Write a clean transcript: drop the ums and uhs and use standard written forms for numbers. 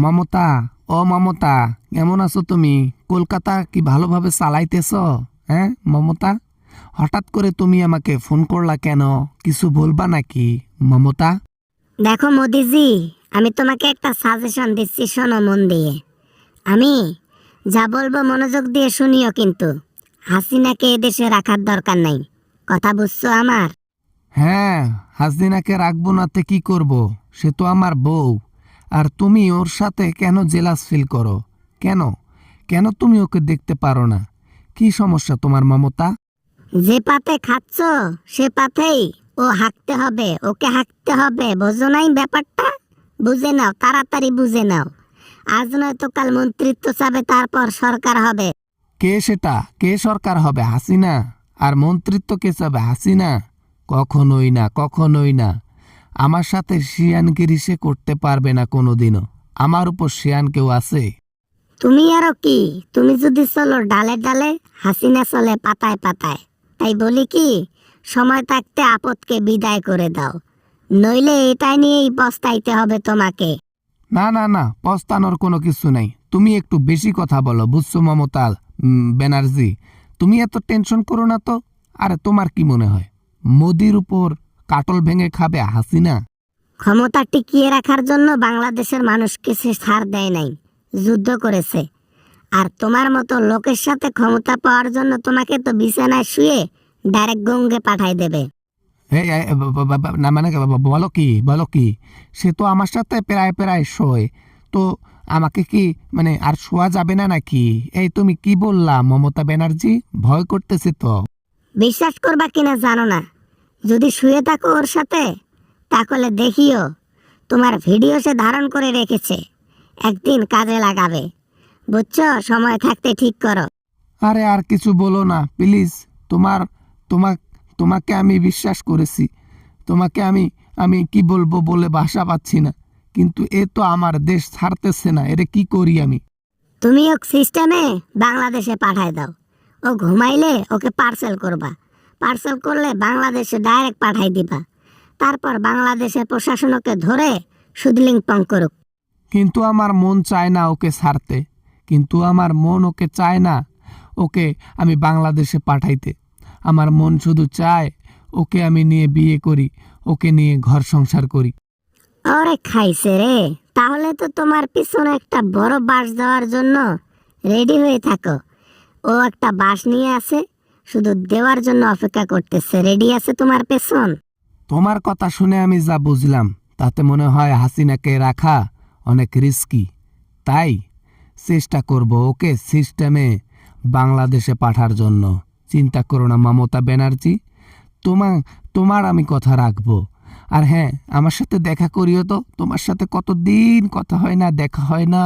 মমতা, ও মমতা, কেমন আছো তুমি? কলকাতা কি ভালোভাবে চালাইতেছ? হ্যাঁ মমতা, হঠাৎ করে তুমি আমাকে ফোন করলা কেন? কিছু বলবা নাকি মমতা? দেখো মোদিজি, আমি তোমাকে একটা সাজেশন দিচ্ছি, শোনো মন দিয়ে। আমি যা বলবো মনোযোগ দিয়ে শুনিও, কিন্তু হাসিনাকে এদেশে রাখার দরকার নাই। কথা বুঝছো আমার? হ্যাঁ, হাসিনাকে রাখবো নাতে কি করব? সে তো আমার বউ। আর তুমি ওর সাথে কেন জেলাস ফিল করো? কেন? কেন তুমি ওকে দেখতে পারো না? কি সমস্যা তোমার মমতা? যে পাতে খাচ্ছ সে পাতেই ও হাঁকতে হবে, ওকে হাঁকতে হবে। বোঝো নাই ব্যাপারটা? বুঝে নাও, তাড়াতাড়ি বুঝে নাও। আজ নয়তো কাল মন্ত্রিত্ব চাবে, তারপর সরকার হবে। কে সেটা? কে সরকার হবে? হাসিনা? আর মন্ত্রিত্ব কে চাবে? হাসিনা? কখনোই না, কখনোই না। আমার সাথে শিয়ানগিরি সে করতে পারবে না কোনোদিনও। আমার উপর শিয়ান কেউ আছে? তুমি আরো কি? তুমি যদি চলো ডালে ডালে, হাসিনা চলে পাতায় পাতায়। তাই বলি কি, সময় থাকতে আপদকে বিদায় করে দাও, নইলে এটাই নিয়েই পস্তাইতে হবে তোমাকে। না না না, পস্তানোর কোনো কিছু নাই। তুমি একটু বেশি কথা বলো, বুঝছো মমতা ব্যানার্জি? তুমি এত টেনশন করো না তো। আরে তোমার কি মনে হয় মোদির উপর কাটল ভেঙে খাবে হাসিনা? ক্ষমতা টিকিয়ে রাখার জন্য বাংলাদেশের মানুষকে সে ছাড় দেয় নাই, যুদ্ধ করেছে। আর তোমার মতো লোকের সাথে ক্ষমতা পাওয়ার জন্য তোমাকে তো বিছানায় শুয়ে ডাইরেক্ট গঙ্গে পাঠাই দেবে। না মানে বলো কি, বলো কি? সে তো আমার সাথে প্রায় প্রায় শোয়। তো আমাকে কি মানে আর শোয়া যাবে না নাকি? এই তুমি কি বললা মমতা ব্যানার্জি? ভয় করতেছে তো। বিশ্বাস করবা কিনা জানো না, যদি শুয়ে থাকো ওর সাথে, তাহলে দেখিও তোমার ভিডিও সে ধারণ করে রেখেছে, একদিন কাজে লাগাবে। বুঝছো? সময় থাকতে ঠিক করো। আরে আর কিছু বলো না প্লিজ। তোমার তোমাক তোমাকে আমি বিশ্বাস করেছি। তোমাকে আমি আমি কি বলবো বলে ভাষা পাচ্ছি না। কিন্তু এ তো আমার দেশ ছাড়তেছে না, এরে কি করি আমি? তুমি ও সিস্টেমে বাংলাদেশে পাঠায় দাও। ও ঘুমাইলে ওকে পার্সেল করবা, পার্সেল করলে বাংলাদেশে ডাইরেক্ট পাঠাই দিবা। তারপর বাংলাদেশের প্রশাসন ওকে ধরে সুদলিংপং করুক। কিন্তু আমার মন চায় না ওকে ছাড়তে। কিন্তু আমার মন ওকে চায় না ওকে আমি বাংলাদেশে পাঠাইতে। আমার মন শুধু চায় ওকে আমি নিয়ে বিয়ে করি, ওকে নিয়ে ঘর সংসার করি। ওরে খাইছে রে! তাহলে তো তোমার পিছনে একটা বড় বাঁশ দেওয়ার জন্য রেডি হয়ে থাকো। ও একটা বাঁশ নিয়ে আসে, শুধু দেওয়ার জন্য অপেক্ষা করতেছে। রেডি আছে তোমার পেছন। তোমার কথা শুনে আমি যা বুঝলাম তাতে মনে হয় হাসিনাকে রাখা অনেক রিস্কি। তাই চেষ্টা করব ওকে সিস্টেমে বাংলাদেশে পাঠার জন্য। চিন্তা করো না মমতা ব্যানার্জি, তোমার তোমার আমি কথা রাখবো। আর হ্যাঁ, আমার সাথে দেখা করিও তো। তোমার সাথে কতদিন কথা হয় না, দেখা হয় না।